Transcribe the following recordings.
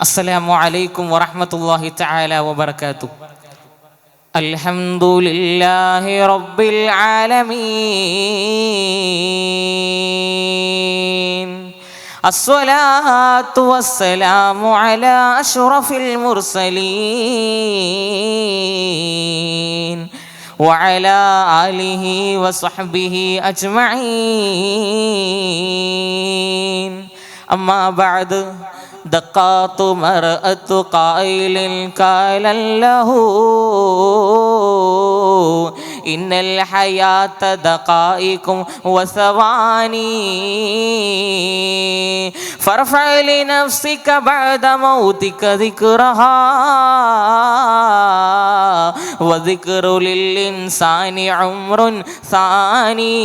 السلام عليكم ورحمة الله تعالى وبركاته. الحمد لله رب العالمين. الصلاة والسلام على أشرف المرسلين وعلى آله وصحبه أجمعين. أما بعد، دقات مرأة قائل قال له إن الحياة دقائق وثواني فارفع لنفسك بعد موتك ذكرها وذكر للإنسان عمر ثاني.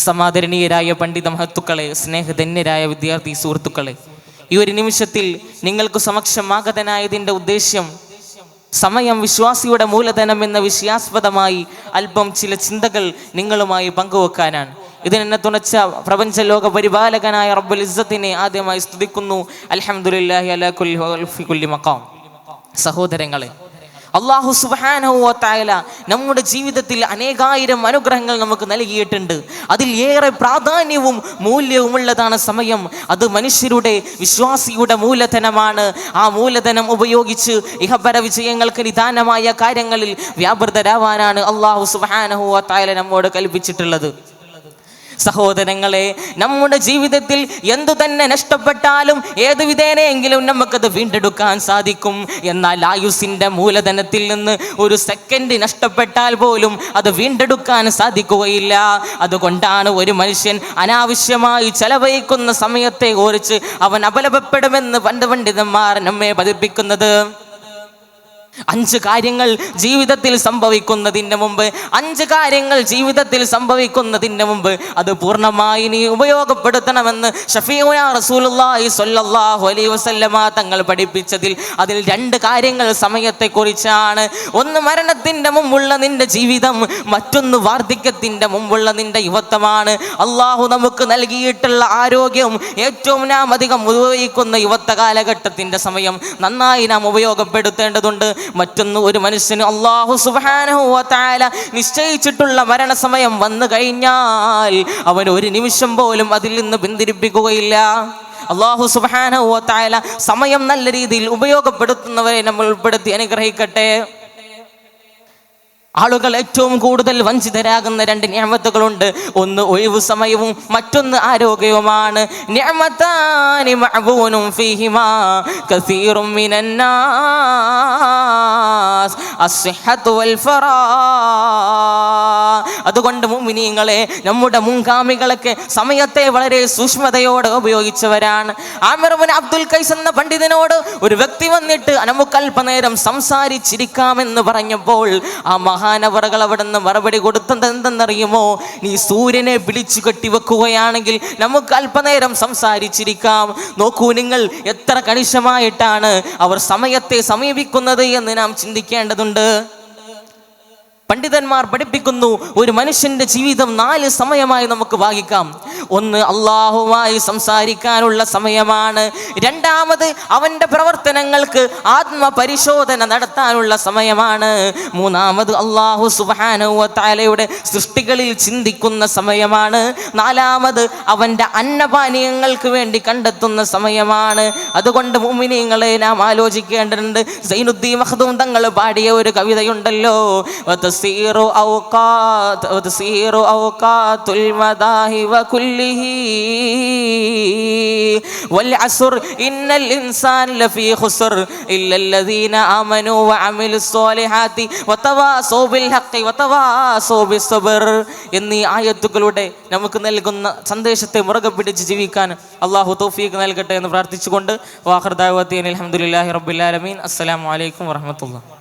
സമാദരണീയരായ പണ്ഡിത മഹത്തുക്കളെ, സ്നേഹധന്യരായ വിദ്യാർത്ഥി സുഹൃത്തുക്കളെ, ഈ ഒരു നിമിഷത്തിൽ നിങ്ങൾക്ക് സമക്ഷമാഗതനായതിൻ്റെ ഉദ്ദേശ്യം സമയം വിശ്വാസിയുടെ മൂലധനം എന്ന വിഷയാസ്പദമായി അല്പം ചില ചിന്തകൾ നിങ്ങളുമായി പങ്കുവെക്കാനാണ്. ഇതിനെന്നെ തുണച്ച പ്രപഞ്ച ലോക പരിപാലകനായ റബ്ബുൽ ഇസ്സത്തിനെ ആദ്യമായി സ്തുതിക്കുന്നു. അൽഹംദുലില്ലാഹി അലാ കുല്ലി മഖാം. സഹോദരങ്ങളെ, അല്ലാഹു സുബ്ഹാനഹു വ തആല നമ്മുടെ ജീവിതത്തിൽ അനേകായിരം അനുഗ്രഹങ്ങൾ നമുക്ക് നൽകിയിട്ടുണ്ട്. അതിൽ ഏറെ പ്രാധാന്യവും മൂല്യവുമുള്ളതാണ് സമയം. അത് മനുഷ്യരുടെ വിശ്വാസിയുടെ മൂലധനമാണ്. ആ മൂലധനം ഉപയോഗിച്ച് ഇഹപര വിജയങ്ങൾക്ക് നിദാനമായ കാര്യങ്ങളിൽ വ്യാപൃതരാവാനാണ് അല്ലാഹു സുബ്ഹാനഹു വ തആല നമ്മോട് കൽപ്പിച്ചിട്ടുള്ളത്. സഹോദരങ്ങളെ, നമ്മുടെ ജീവിതത്തിൽ എന്തു തന്നെ നഷ്ടപ്പെട്ടാലും ഏതു വിധേനയെങ്കിലും നമുക്കത് വീണ്ടെടുക്കാൻ സാധിക്കും. എന്നാൽ ആയുസിൻ്റെ മൂലധനത്തിൽ നിന്ന് ഒരു സെക്കൻഡ് നഷ്ടപ്പെട്ടാൽ പോലും അത് വീണ്ടെടുക്കാൻ സാധിക്കുകയില്ല. അതുകൊണ്ടാണ് ഒരു മനുഷ്യൻ അനാവശ്യമായി ചെലവഴിക്കുന്ന സമയത്തെ കുറിച്ച് അവൻ അപലപപ്പെടുമെന്ന് പണ്ഡിതന്മാർ നമ്മെ പഠിപ്പിക്കുന്നത്. 5 കാര്യങ്ങൾ ജീവിതത്തിൽ സംഭവിക്കുന്നതിന് മുമ്പ് അത് പൂർണ്ണമായി നീ ഉപയോഗപ്പെടുത്തണമെന്ന് ശഫീഉനാ റസൂലുള്ളാഹി സ്വല്ലല്ലാഹു അലൈഹി വസല്ലമ തങ്ങൾ പഠിപ്പിച്ചതിൽ അതിൽ 2 കാര്യങ്ങൾ സമയത്തെക്കുറിച്ചാണ്. ഒന്ന് മരണത്തിൻ്റെ മുമ്പുള്ള നിന്റെ ജീവിതം, മറ്റൊന്ന് വാർദ്ധക്യത്തിൻ്റെ മുമ്പുള്ള നിന്റെ യുവത്വമാണ്. അള്ളാഹു നമുക്ക് നൽകിയിട്ടുള്ള ആരോഗ്യം ഏറ്റവും നാം അധികം ഉപയോഗിക്കുന്ന യുവത്വ കാലഘട്ടത്തിൻ്റെ സമയം നന്നായി നാം ഉപയോഗപ്പെടുത്തേണ്ടതുണ്ട്. മറ്റൊന്ന്, ഒരു മനുഷ്യന് അല്ലാഹു സുബ്ഹാനഹു വ തആല നിശ്ചയിച്ചിട്ടുള്ള മരണസമയം വന്നു കഴിഞ്ഞാൽ അവൻ ഒരു നിമിഷം പോലും അതിൽ നിന്ന് പിന്തിരിപ്പിക്കുകയില്ല. അല്ലാഹു സുബ്ഹാനഹു വ തആല സമയം നല്ല രീതിയിൽ ഉപയോഗപ്പെടുത്തുന്നവരെ നമ്മൾ ഉൾപ്പെടുത്തി അനുഗ്രഹിക്കട്ടെ. ആളുകൾ ഏറ്റവും കൂടുതൽ വഞ്ചിതരാകുന്ന 2 നിഅമത്തുകളുണ്ട്. ഒന്ന് ഒഴിവു സമയവും മറ്റൊന്ന് ആരോഗ്യവുമാണ്. നിഅമതാനി മഅബൂനും ഫീഹിമാ കസീറും മിനന്നാസ് അസ്സിഹ്ഹത്തു വൽ ഫറാ. അതുകൊണ്ട് മുഅ്മിനീങ്ങളെ, നമ്മുടെ മുൻഗാമികളൊക്കെ സമയത്തെ വളരെ സൂക്ഷ്മതയോടെ ഉപയോഗിച്ചവരാണ്. ആമിർ ഇബ്നു അബ്ദുൽ ഖൈസ് എന്ന പണ്ഡിതനോട് ഒരു വ്യക്തി വന്നിട്ട് നമുക്ക് അല്പനേരം സംസാരിച്ചിരിക്കാമെന്ന് പറഞ്ഞപ്പോൾ ആ മഹാനവറുകൾ അവിടെ നിന്ന് മറുപടി കൊടുത്തത് എന്തെന്നറിയുമോ? നീ സൂര്യനെ പിടിച്ചു കെട്ടിവെക്കുകയാണെങ്കിൽ നമുക്ക് അല്പനേരം സംസാരിച്ചിരിക്കാം. നോക്കൂ നിങ്ങൾ, എത്ര കണിശമായിട്ടാണ് അവർ സമയത്തെ സമീപിക്കുന്നത് എന്ന് നാം ചിന്തിക്കേണ്ടതുണ്ട്. പണ്ഡിതന്മാർ പഠിപ്പിക്കുന്നു, ഒരു മനുഷ്യന്റെ ജീവിതം 4 സമയമായി നമുക്ക് ഭാഗിക്കാം. ഒന്ന് അള്ളാഹുമായി സംസാരിക്കാനുള്ള സമയമാണ്. രണ്ടാമത് അവൻ്റെ പ്രവർത്തനങ്ങൾക്ക് ആത്മപരിശോധന നടത്താനുള്ള സമയമാണ്. മൂന്നാമത് അള്ളാഹു സുബ്ഹാനഹു വ തആലയുടെ സൃഷ്ടികളിൽ ചിന്തിക്കുന്ന സമയമാണ്. നാലാമത് അവൻ്റെ അന്നപാനീയങ്ങൾക്ക് വേണ്ടി കണ്ടെത്തുന്ന സമയമാണ്. അതുകൊണ്ട് മുഅ്മിനീങ്ങളെ, നാം ആലോചിക്കേണ്ടതുണ്ട്. സൈനുദ്ദീൻ മഖ്ദൂം തങ്ങൾ പാടിയ ഒരു കവിതയുണ്ടല്ലോ, وتسير أوقات المداهي وكله والعصر إن الإنسان لفي خسر إلا الذين آمنوا وعملوا الصالحات وتواصوا بالحق وتواصوا بالصبر. എന്നീ ആയത്തുകളുടെ നമുക്ക് നൽകുന്ന സന്ദേശത്തെ മുറുകെ പിടിച്ച് ജീവിക്കാൻ അല്ലാഹു തൗഫീഖ് നൽകട്ടെ എന്ന് പ്രാർത്ഥിച്ചുകൊണ്ട് വാഖിർ ദഅവാതി അൽഹംദുലില്ലാഹി റബ്ബിൽ ആലമീൻ. അസ്സലാമു അലൈക്കും വറഹ്മത്തുള്ളാഹി.